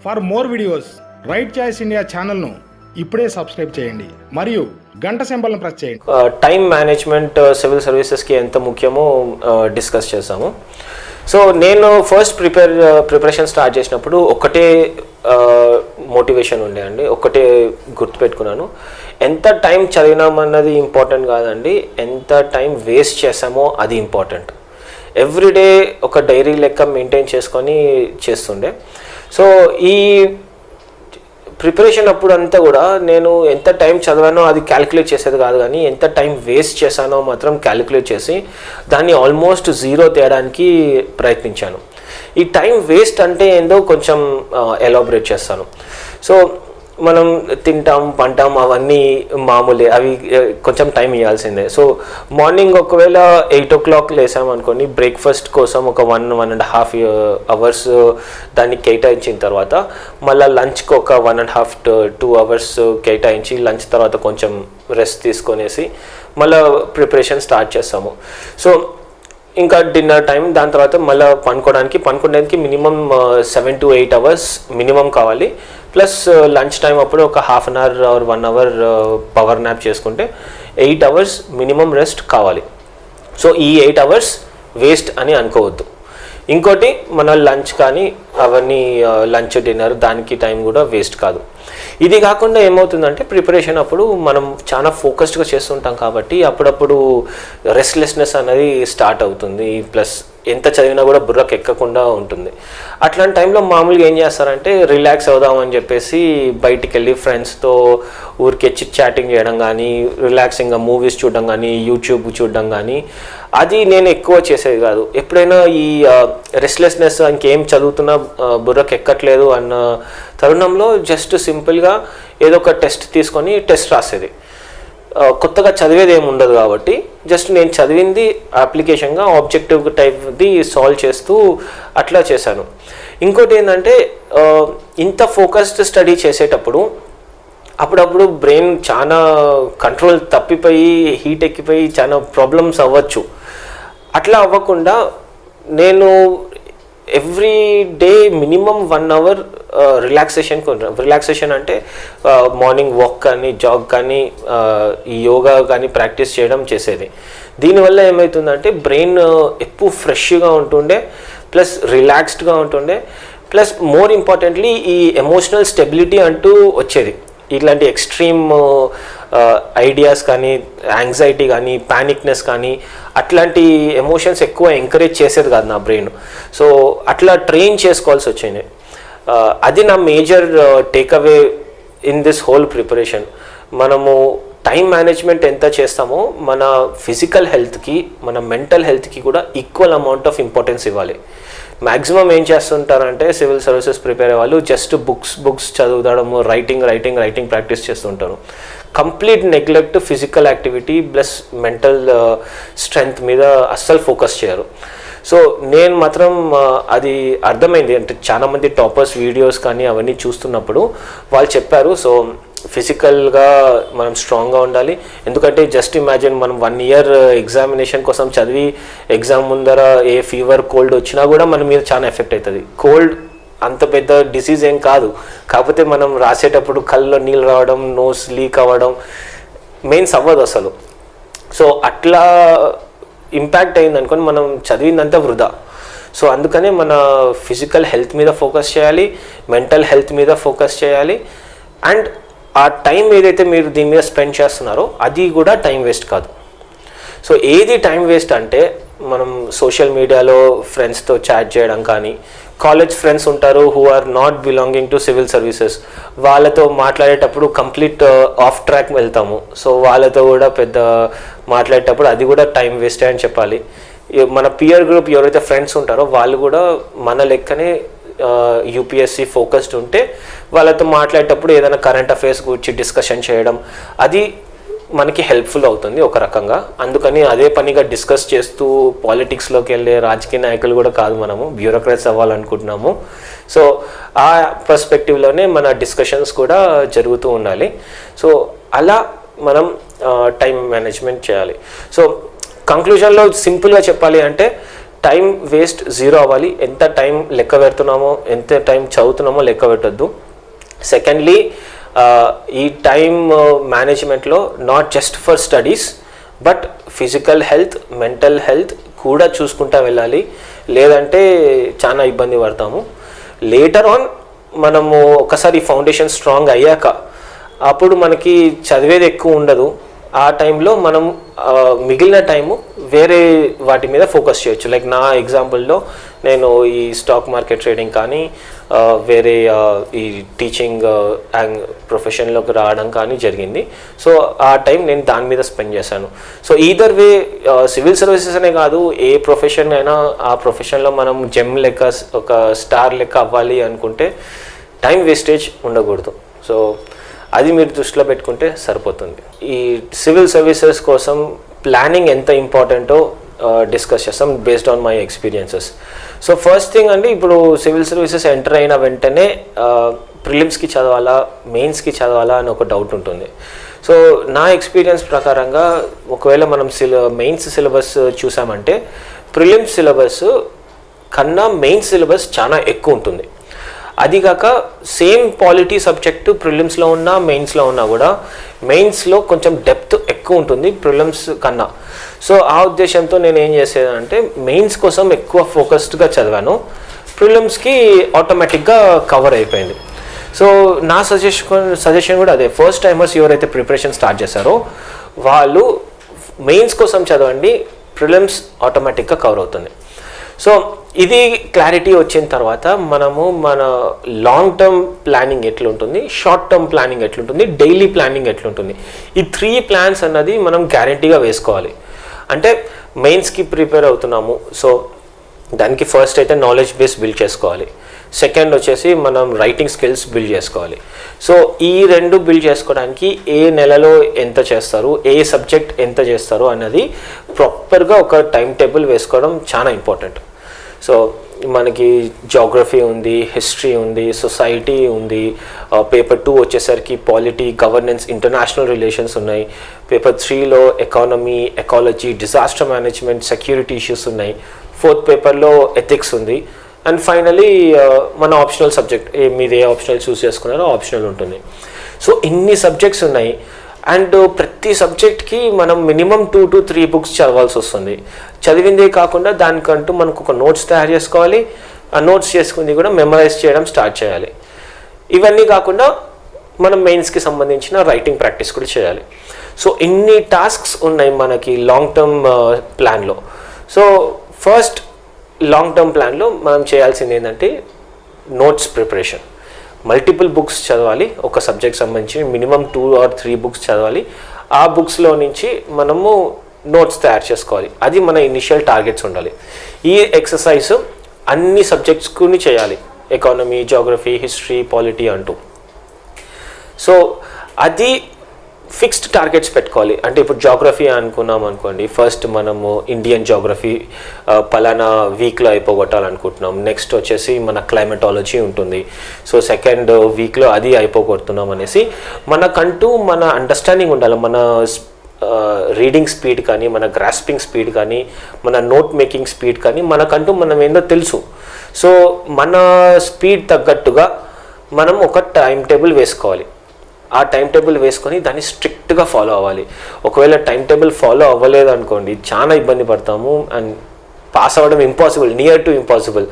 For more videos right choice India ఛానల్ను ఇప్పుడే subscribe చేయండి మరియు గంట సింబల్ను ప్రెస్ చేయండి. టైం మేనేజ్మెంట్ సివిల్ సర్వీసెస్కి ఎంత ముఖ్యమో డిస్కస్ చేసాము. సో నేను ఫస్ట్ ప్రిపరేషన్ స్టార్ట్ చేసినప్పుడు ఒకటే మోటివేషన్ ఉండే అండి, ఒకటే గుర్తుపెట్టుకున్నాను. ఎంత టైం చదివినామన్నది ఇంపార్టెంట్ కాదండి, ఎంత టైం వేస్ట్ చేసామో అది ఇంపార్టెంట్. ఎవ్రీడే ఒక డైరీ లెక్క మెయింటైన్ చేసుకొని చేస్తుండే. సో ఈ ప్రిపరేషన్ అప్పుడు అంతా కూడా నేను ఎంత టైం చదివానో అది క్యాలిక్యులేట్ చేసేది కాదు, కానీ ఎంత టైం వేస్ట్ చేశానో మాత్రం క్యాలిక్యులేట్ చేసి దాన్ని ఆల్మోస్ట్ జీరో తేయడానికి ప్రయత్నించాను. ఈ టైం వేస్ట్ అంటే ఏందో కొంచెం ఎలాబరేట్ చేస్తాను. సో మనం తింటాం పంటాం అవన్నీ మామూలే, అవి కొంచెం టైం ఇవ్వాల్సిందే. సో మార్నింగ్ ఒకవేళ 8 o'clock లేసామనుకోండి, బ్రేక్ఫాస్ట్ కోసం ఒక 1.5 hours దాన్ని కేటాయించిన తర్వాత మళ్ళీ లంచ్కి ఒక 1.5 to 2 hours కేటాయించి లంచ్ తర్వాత కొంచెం రెస్ట్ తీసుకొనేసి మళ్ళీ ప్రిపరేషన్ స్టార్ట్ చేస్తాము. సో ఇంకా డిన్నర్ టైం, దాని తర్వాత మళ్ళీ పనుకోవడానికి మినిమం 7 to 8 hours మినిమం కావాలి. ప్లస్ లంచ్ టైం అప్పుడు ఒక 1/2 hour or 1 hour power nap చేసుకుంటే 8 hours మినిమం రెస్ట్ కావాలి. సో ఈ 8 hours వేస్ట్ అని అనుకోవద్దు. ఇంకోటి మన లంచ్ కానీ అవన్నీ లంచ్ డిన్నర్ దానికి టైం కూడా వేస్ట్ కాదు. ఇది కాకుండా ఏమవుతుందంటే ప్రిపరేషన్ అప్పుడు మనం చాలా ఫోకస్డ్గా చేస్తుంటాం కాబట్టి అప్పుడప్పుడు రెస్ట్లెస్నెస్ అనేది స్టార్ట్ అవుతుంది. ప్లస్ ఎంత చదివినా కూడా బుర్రకు ఎక్కకుండా ఉంటుంది. అట్లాంటి టైంలో మామూలుగా ఏం చేస్తారంటే రిలాక్స్ అవుదామని చెప్పేసి బయటికి వెళ్ళి ఫ్రెండ్స్తో ఊరికే చిట్ చాటింగ్ చేయడం కానీ, రిలాక్సింగ్గా మూవీస్ చూడడం కానీ, యూట్యూబ్ చూడడం కానీ, అది నేను ఎక్కువ చేసేది కాదు. ఎప్పుడైనా ఈ రెస్ట్లెస్నెస్ ఇంకేం చదువుతున్నా బుర్రకు ఎక్కట్లేదు అన్న తరుణంలో జస్ట్ సింపుల్గా ఏదో ఒక టెస్ట్ తీసుకొని టెస్ట్ రాసేది. కొత్తగా చదివేది ఏమి ఉండదు కాబట్టి జస్ట్ నేను చదివింది అప్లికేషన్గా ఆబ్జెక్టివ్ టైప్ది సాల్వ్ చేస్తూ అట్లా చేశాను. ఇంకోటి ఏంటంటే ఇంత ఫోకస్డ్ స్టడీ చేసేటప్పుడు అప్పుడప్పుడు బ్రెయిన్ చాలా కంట్రోల్ తప్పిపోయి హీట్ ఎక్కిపోయి చాలా ప్రాబ్లమ్స్ అవ్వచ్చు. అట్లా అవ్వకుండా నేను every day minimum 1 hour relaxation అంటే మార్నింగ్ వాక్ కానీ, జాగ్ కానీ, యోగా కానీ ప్రాక్టీస్ చేయడం చేసేది. దీనివల్ల ఏమవుతుందంటే బ్రెయిన్ ఎప్పుడు ఫ్రెష్గా ఉంటుండే, ప్లస్ రిలాక్స్డ్గా ఉంటుండే, ప్లస్ మోర్ ఇంపార్టెంట్లీ ఈ ఎమోషనల్ స్టెబిలిటీ అంటూ వచ్చేది. ఇట్లాంటి ఎక్స్ట్రీమ్ ఐడియాస్ కానీ, యాంగ్జైటీ కానీ, ప్యానిక్నెస్ కానీ అట్లాంటి ఎమోషన్స్ ఎక్కువ ఎంకరేజ్ చేసేది కాదు నా బ్రెయిన్. సో అట్లా ట్రైన్ చేసుకోవాల్సి వచ్చింది. అది నా major takeaway in this whole preparation. మనము టైం మేనేజ్మెంట్ ఎంత చేస్తామో మన ఫిజికల్ హెల్త్కి, మన మెంటల్ హెల్త్కి కూడా ఈక్వల్ అమౌంట్ ఆఫ్ ఇంపార్టెన్స్ ఇవ్వాలి. మ్యాక్సిమం ఏం చేస్తుంటారంటే సివిల్ సర్వీసెస్ ప్రిపేర్ అయ్యే వాళ్ళు జస్ట్ బుక్స్ చదవడము, రైటింగ్ ప్రాక్టీస్ చేస్తుంటారు. Complete neglect physical activity plus mental strength మీద అస్సలు ఫోకస్ చేయరు. సో నేను మాత్రం అది అర్థమైంది. అంటే చాలామంది టాపర్స్ వీడియోస్ కానీ అవన్నీ చూస్తున్నప్పుడు వాళ్ళు చెప్పారు, సో ఫిజికల్గా మనం స్ట్రాంగ్గా ఉండాలి. ఎందుకంటే జస్ట్ ఇమాజిన్ మనం 1 year ఎగ్జామినేషన్ కోసం చదివి ఎగ్జామ్ ముందర ఏ ఫీవర్ కోల్డ్ వచ్చినా కూడా మన మీద చాలా ఎఫెక్ట్ అవుతుంది. కోల్డ్ అంత పెద్ద డిసీజ్ ఏం కాదు, కాకపోతే మనం రాసేటప్పుడు కళ్ళలో నీళ్ళు రావడం, నోస్ లీక్ అవ్వడం మెయిన్స్ అవ్వదు అసలు. సో అట్లా ఇంపాక్ట్ అయింది అనుకోని మనం చదివిందంతా వృధా. సో అందుకనే మన ఫిజికల్ హెల్త్ మీద ఫోకస్ చేయాలి, మెంటల్ హెల్త్ మీద ఫోకస్ చేయాలి. అండ్ ఆ టైం ఏదైతే మీరు దీని మీద స్పెండ్ చేస్తున్నారో అది కూడా టైం వేస్ట్ కాదు. సో ఏది టైం వేస్ట్ అంటే మనం సోషల్ మీడియాలో ఫ్రెండ్స్తో చాట్ చేయడం కానీ, కాలేజ్ ఫ్రెండ్స్ ఉంటారు who are not belonging to civil services, వాళ్ళతో మాట్లాడేటప్పుడు కంప్లీట్ ఆఫ్ ట్రాక్ వెళ్తాము. సో వాళ్ళతో కూడా పెద్ద మాట్లాడేటప్పుడు అది కూడా టైం వేస్టే అని చెప్పాలి. మన పియర్ గ్రూప్ ఎవరైతే ఫ్రెండ్స్ ఉంటారో వాళ్ళు కూడా మన లెక్కనే యూపీఎస్సీ ఫోకస్డ్ ఉంటే వాళ్ళతో మాట్లాడేటప్పుడు ఏదైనా కరెంట్ అఫైర్స్ గురించి డిస్కషన్ చేయడం అది మనకి హెల్ప్ఫుల్ అవుతుంది ఒక రకంగా. అందుకని అదే పనిగా డిస్కస్ చేస్తూ పాలిటిక్స్లోకి వెళ్ళే రాజకీయ నాయకులు కూడా కాదు, మనము బ్యూరోక్రాట్స్ అవ్వాలనుకుంటున్నాము. సో ఆ పర్స్పెక్టివ్లోనే మన డిస్కషన్స్ కూడా జరుగుతూ ఉండాలి. సో అలా మనం టైం మేనేజ్మెంట్ చేయాలి. సో కంక్లూజన్లో సింపుల్గా చెప్పాలి అంటే టైం వేస్ట్ జీరో అవ్వాలి. ఎంత టైం లెక్క పెడుతున్నామో, ఎంత టైం చదువుతున్నామో లెక్క పెట్టద్దు. సెకండ్లీ, ఈ టైం మేనేజ్మెంట్లో not just for studies but physical health, mental health కూడా చూసుకుంటూ వెళ్ళాలి. లేదంటే చాలా ఇబ్బంది పడతాము. లేటర్ ఆన్ మనము ఒకసారి ఫౌండేషన్ స్ట్రాంగ్ అయ్యాక అప్పుడు మనకి చదివేది ఎక్కువ ఉండదు. ఆ టైంలో మనం మిగిలిన టైము వేరే వాటి మీద ఫోకస్ చేయొచ్చు. లైక్ నా ఎగ్జాంపుల్లో నేను ఈ స్టాక్ మార్కెట్ ట్రేడింగ్ కానీ వేరే ఈ టీచింగ్ ప్రొఫెషన్లోకి రావడం కానీ జరిగింది. సో ఆ టైం నేను దాని మీద స్పెండ్ చేశాను. సో ఈదర్ వే సివిల్ సర్వీసెస్ అనే కాదు, ఏ ప్రొఫెషన్ అయినా ఆ ప్రొఫెషన్లో మనం జెమ్ లెక్క, ఒక స్టార్ లెక్క అవ్వాలి అనుకుంటే టైం వేస్టేజ్ ఉండకూడదు. సో అది మీరు దృష్టిలో పెట్టుకుంటే సరిపోతుంది. ఈ సివిల్ సర్వీసెస్ కోసం ప్లానింగ్ ఎంత ఇంపార్టెంటో డిస్కస్ చేస్తాం based on my experiences. So first thing అంటే ఇప్పుడు సివిల్ సర్వీసెస్ ఎంటర్ అయిన వెంటనే ప్రిలిమ్స్కి చదవాలా, మెయిన్స్కి చదవాలా అని ఒక డౌట్ ఉంటుంది. సో నా ఎక్స్పీరియన్స్ ప్రకారంగా ఒకవేళ మనం మెయిన్స్ సిలబస్ చూసామంటే ప్రిలిమ్స్ సిలబస్ కన్నా మెయిన్స్ సిలబస్ చాలా ఎక్కువ ఉంటుంది. అదిగాక సేమ్ పాలిటీ సబ్జెక్టు ప్రిలిమ్స్లో ఉన్నా మెయిన్స్లో ఉన్నా కూడా మెయిన్స్లో కొంచెం డెప్త్ ఎక్కువ ఉంటుంది ప్రిలిమ్స్ కన్నా. సో ఆ ఉద్దేశంతో నేను ఏం చేసేదంటే మెయిన్స్ కోసం ఎక్కువ ఫోకస్డ్గా చదివాను, ప్రిలిమ్స్కి ఆటోమేటిక్గా కవర్ అయిపోయింది. సో నా సజెషన్ కూడా అదే, ఫస్ట్ టైమర్స్ ఎవరైతే ప్రిపరేషన్ స్టార్ట్ చేశారో వాళ్ళు మెయిన్స్ కోసం చదవండి, ప్రిలిమ్స్ ఆటోమేటిక్గా కవర్ అవుతుంది. సో ఇది క్లారిటీ వచ్చిన తర్వాత మనము మన లాంగ్ టర్మ్ ప్లానింగ్ ఎట్లుంటుంది, షార్ట్ టర్మ్ ప్లానింగ్ ఎట్లుంటుంది, డైలీ ప్లానింగ్ ఎట్లుంటుంది, ఈ 3 ప్లాన్స్ అన్నది మనం గ్యారంటీగా వేసుకోవాలి. అంటే మెయిన్స్కి ప్రిపేర్ అవుతున్నాము, సో దానికి ఫస్ట్ అయితే నాలెడ్జ్ బేస్ బిల్డ్ చేసుకోవాలి. సెకండ్ వచ్చేసి మనం రైటింగ్ స్కిల్స్ బిల్డ్ చేసుకోవాలి. సో ఈ 2 బిల్డ్ చేసుకోవడానికి ఏ నెలలో ఎంత చేస్తారు, ఏ సబ్జెక్ట్ ఎంత చేస్తారు అన్నది ప్రాపర్గా ఒక టైం టేబుల్ వేసుకోవడం చాలా ఇంపార్టెంట్. సో మనకి జాగ్రఫీ ఉంది, హిస్టరీ ఉంది, సొసైటీ ఉంది, పేపర్ 2 వచ్చేసరికి పాలిటీ, గవర్నెన్స్, ఇంటర్నేషనల్ రిలేషన్స్ ఉన్నాయి, పేపర్ 3లో economy, ecology, disaster management, security issues ఉన్నాయి, 4th పేపర్లో ఎథిక్స్ ఉంది, అండ్ ఫైనలీ మన ఆప్షనల్ సబ్జెక్ట్ మీరు ఏ ఆప్షనల్ చూస్ చేసుకున్నారో ఆప్షనల్ ఉంటుంది. సో ఇన్ని సబ్జెక్ట్స్ ఉన్నాయి అండ్ ప్రతి సబ్జెక్ట్కి మనం మినిమం 2 to 3 బుక్స్ చదవాల్సి వస్తుంది. చదివిందే కాకుండా దానికంటూ మనకు ఒక నోట్స్ తయారు చేసుకోవాలి, ఆ నోట్స్ చేసుకుంది కూడా మెమరైజ్ చేయడం స్టార్ట్ చేయాలి. ఇవన్నీ కాకుండా మనం మెయిన్స్కి సంబంధించిన రైటింగ్ ప్రాక్టీస్ కూడా చేయాలి. సో ఇన్ని టాస్క్స్ ఉన్నాయి మనకి లాంగ్ టర్మ్ ప్లాన్లో. సో ఫస్ట్ లాంగ్ టర్మ్ ప్లాన్లో మనం చేయాల్సింది ఏంటంటే నోట్స్ ప్రిపరేషన్. మల్టిపుల్ బుక్స్ చదవాలి, ఒక సబ్జెక్ట్ సంబంధించి మినిమం 2 or 3 బుక్స్ చదవాలి. ఆ బుక్స్లో నుంచి మనము నోట్స్ తయారు చేసుకోవాలి. అది మన ఇనిషియల్ టార్గెట్స్ ఉండాలి. ఈ ఎక్సర్సైజ్ అన్ని సబ్జెక్ట్స్కుని చేయాలి, ఎకానమీ, జాగ్రఫీ, హిస్టరీ, పాలిటీ అంటూ. సో అది ఫిక్స్డ్ టార్గెట్స్ పెట్టుకోవాలి. అంటే ఇప్పుడు జాగ్రఫీ అనుకున్నాం అనుకోండి, ఫస్ట్ మనము ఇండియన్ జాగ్రఫీ పలానా వీక్లో అయిపోగొట్టాలనుకుంటున్నాం. నెక్స్ట్ వచ్చేసి మన క్లైమటాలజీ ఉంటుంది. సో సెకండ్ వీక్లో అది అయిపోగొడుతున్నాం అనేసి మనకంటూ మన అండర్స్టాండింగ్ ఉండాలి. మన రీడింగ్ స్పీడ్ కానీ, మన గ్రాస్పింగ్ స్పీడ్ కానీ, మన నోట్ మేకింగ్ స్పీడ్ కానీ మనకంటూ మనం ఏందో తెలుసు. సో మన స్పీడ్ తగ్గట్టుగా మనం ఒక టైం టేబుల్ వేసుకోవాలి. ఆ టైం టేబుల్ వేసుకొని దాన్ని స్ట్రిక్ట్గా ఫాలో అవ్వాలి. ఒకవేళ టైం టేబుల్ ఫాలో అవ్వలేదు అనుకోండి చాలా ఇబ్బంది పడతాము అండ్ పాస్ అవ్వడం ఇంపాసిబుల్, నియర్ టు ఇంపాసిబుల్.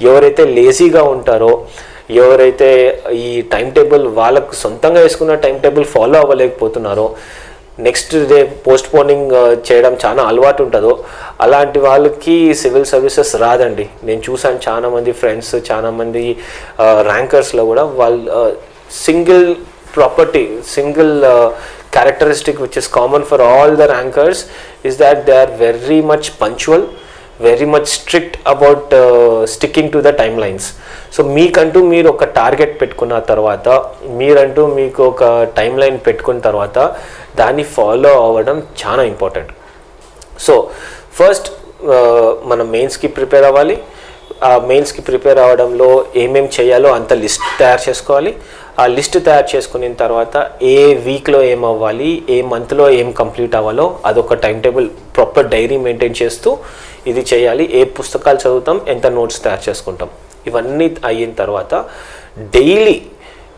ఎవరైతే లేజీగా ఉంటారో, ఎవరైతే ఈ టైం టేబుల్ వాళ్ళకు సొంతంగా వేసుకున్న టైం టేబుల్ ఫాలో అవ్వలేకపోతున్నారో, నెక్స్ట్ డే పోస్ట్పోనింగ్ చేయడం చాలా అలవాటు ఉంటుందో అలాంటి వాళ్ళకి సివిల్ సర్వీసెస్ రాదండి. నేను చూసాను చాలామంది ఫ్రెండ్స్, చాలామంది ర్యాంకర్స్లో కూడా వాళ్ళు single property, single characteristic which is common for all the rankers is that they are very much punctual, very much strict about sticking to the timelines. So మీకంటూ మీరు ఒక టార్గెట్ పెట్టుకున్న తర్వాత, మీరంటూ మీకు ఒక టైం లైన్ పెట్టుకున్న తర్వాత దాన్ని ఫాలో అవ్వడం చాలా ఇంపార్టెంట్. సో ఫస్ట్ మనం మెయిన్స్కి ప్రిపేర్ అవ్వాలి. ఆ మెయిన్స్కి ప్రిపేర్ అవ్వడంలో ఏమేం చేయాలో అంత లిస్ట్ తయారు చేసుకోవాలి. ఆ లిస్ట్ తయారు చేసుకున్న తర్వాత ఏ వీక్లో ఏం అవ్వాలి, ఏ మంత్లో ఏం కంప్లీట్ అవ్వాలో అదొక time table proper diary maintain చేస్తూ ఇది చేయాలి. ఏ పుస్తకాలు చదువుతాం, ఎంత నోట్స్ తయారు చేసుకుంటాం, ఇవన్నీ అయిన తర్వాత డైలీ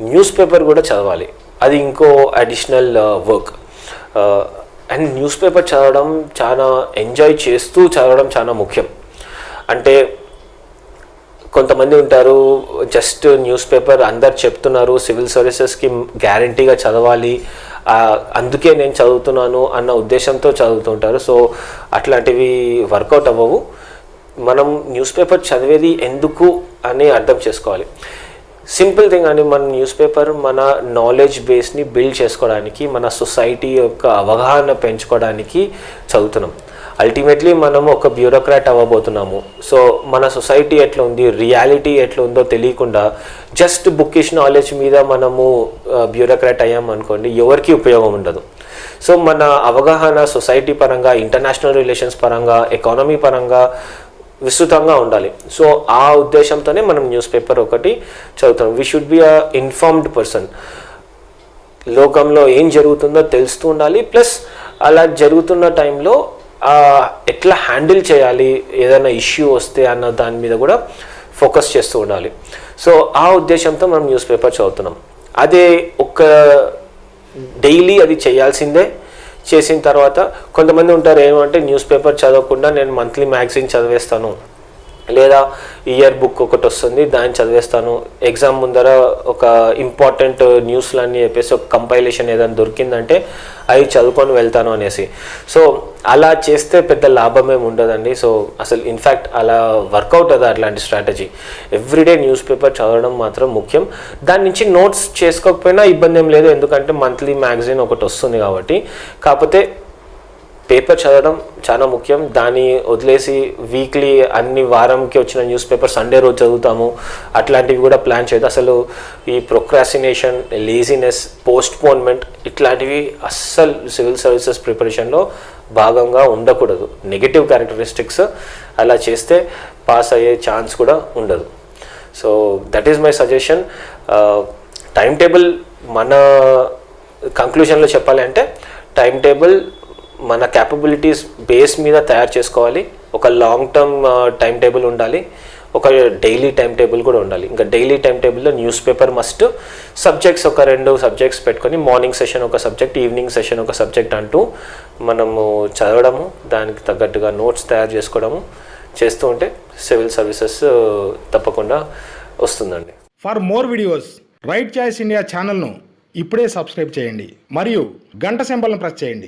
న్యూస్ పేపర్ కూడా చదవాలి. అది ఇంకో additional work. And news paper చదవడం చాలా ఎంజాయ్ చేస్తూ చదవడం చాలా ముఖ్యం. అంటే కొంతమంది ఉంటారు, జస్ట్ న్యూస్ పేపర్ అందరు చెప్తున్నారు సివిల్ సర్వీసెస్కి గ్యారంటీగా చదవాలి, అందుకే నేను చదువుతున్నాను అన్న ఉద్దేశంతో చదువుతుంటారు. సో అట్లాంటివి వర్కౌట్ అవ్వవు. మనం న్యూస్ పేపర్ చదివేది ఎందుకు అని అర్థం చేసుకోవాలి. సింపుల్ థింగ్ అని మన న్యూస్ పేపర్ మన నాలెడ్జ్ బేస్ని బిల్డ్ చేసుకోవడానికి, మన సొసైటీ యొక్క అవగాహన పెంచుకోవడానికి చదువుతున్నాం. అల్టిమేట్లీ మనం ఒక బ్యూరోక్రాట్ అవ్వబోతున్నాము. సో మన సొసైటీ ఎట్లా ఉంది, రియాలిటీ ఎట్లా ఉందో తెలియకుండా జస్ట్ బుక్కిష్ నాలెడ్జ్ మీద మనము బ్యూరోక్రాట్ అయ్యామనుకోండి, ఎవరికి ఉపయోగం ఉండదు. సో మన అవగాహన సొసైటీ పరంగా, ఇంటర్నేషనల్ రిలేషన్స్ పరంగా, ఎకానమీ పరంగా విస్తృతంగా ఉండాలి. సో ఆ ఉద్దేశంతోనే మనం న్యూస్ పేపర్ ఒకటి చదువుతాం. We should be a informed person. లోకంలో ఏం జరుగుతుందో తెలుస్తూ ఉండాలి. ప్లస్ అలా జరుగుతున్న టైంలో ఎట్లా హ్యాండిల్ చేయాలి, ఏదైనా ఇష్యూ వస్తే అన్న దాని మీద కూడా ఫోకస్ చేస్తూ ఉండాలి. సో ఆ ఉద్దేశంతో మనం న్యూస్ పేపర్ చదువుతున్నాం. అదే ఒక డైలీ అది చేయాల్సిందే. చేసిన తర్వాత కొంతమంది ఉంటారు ఏమంటే న్యూస్ పేపర్ చదవకుండా నేను మంత్లీ మ్యాగజైన్ చదివేస్తాను, లేదా ఇయర్ బుక్ ఒకటి వస్తుంది దాన్ని చదివేస్తాను, ఎగ్జామ్ ముందర ఒక ఇంపార్టెంట్ న్యూస్లన్నీ చెప్పేసి ఒక కంపైలేషన్ ఏదైనా దొరికిందంటే అవి చదువుకొని వెళ్తాను అనేసి. సో అలా చేస్తే పెద్ద లాభమేమి ఉండదండి. సో అసలు ఇన్ఫ్యాక్ట్ అలా వర్కౌట్ అవుతుంది అట్లాంటి స్ట్రాటజీ. ఎవ్రీడే న్యూస్ పేపర్ చదవడం మాత్రం ముఖ్యం. దాని నుంచి నోట్స్ చేసుకోకపోయినా ఇబ్బంది ఏం లేదు, ఎందుకంటే మంత్లీ మ్యాగజైన్ ఒకటి వస్తుంది కాబట్టి. కాకపోతే పేపర్ చదవడం చాలా ముఖ్యం. దాన్ని వదిలేసి వీక్లీ అన్ని వారంకి వచ్చిన న్యూస్ పేపర్ సండే రోజు చదువుతాము, అట్లాంటివి కూడా ప్లాన్ చేయదు. అసలు ఈ ప్రొక్రాస్టినేషన్, లేజినెస్, పోస్ట్పోన్మెంట్ ఇట్లాంటివి అస్సలు సివిల్ సర్వీసెస్ ప్రిపరేషన్లో భాగంగా ఉండకూడదు. Negative characteristics. అలా చేస్తే పాస్ అయ్యే ఛాన్స్ కూడా ఉండదు. So that is my suggestion. Time table మన కంక్లూషన్లో చెప్పాలి అంటే టైం టేబుల్ మన క్యాపబిలిటీస్ బేస్ మీద తయారు చేసుకోవాలి. ఒక లాంగ్ టర్మ్ టైం టేబుల్ ఉండాలి, ఒక డైలీ టైం టేబుల్ కూడా ఉండాలి. ఇంకా డైలీ టైం టేబుల్లో న్యూస్ పేపర్ మస్ట్, సబ్జెక్ట్స్ ఒక 2 సబ్జెక్ట్స్ పెట్టుకొని మార్నింగ్ సెషన్ ఒక సబ్జెక్ట్, ఈవినింగ్ సెషన్ ఒక సబ్జెక్ట్ అంటూ మనము చదవడము, దానికి తగ్గట్టుగా నోట్స్ తయారు చేసుకోవడము చేస్తూ ఉంటే సివిల్ సర్వీసెస్ తప్పకుండా వస్తుందండి. For more videos right choice India ఛానల్ను ఇప్పుడే సబ్స్క్రైబ్ చేయండి మరియు గంట సింబల్ను ప్రెస్ చేయండి.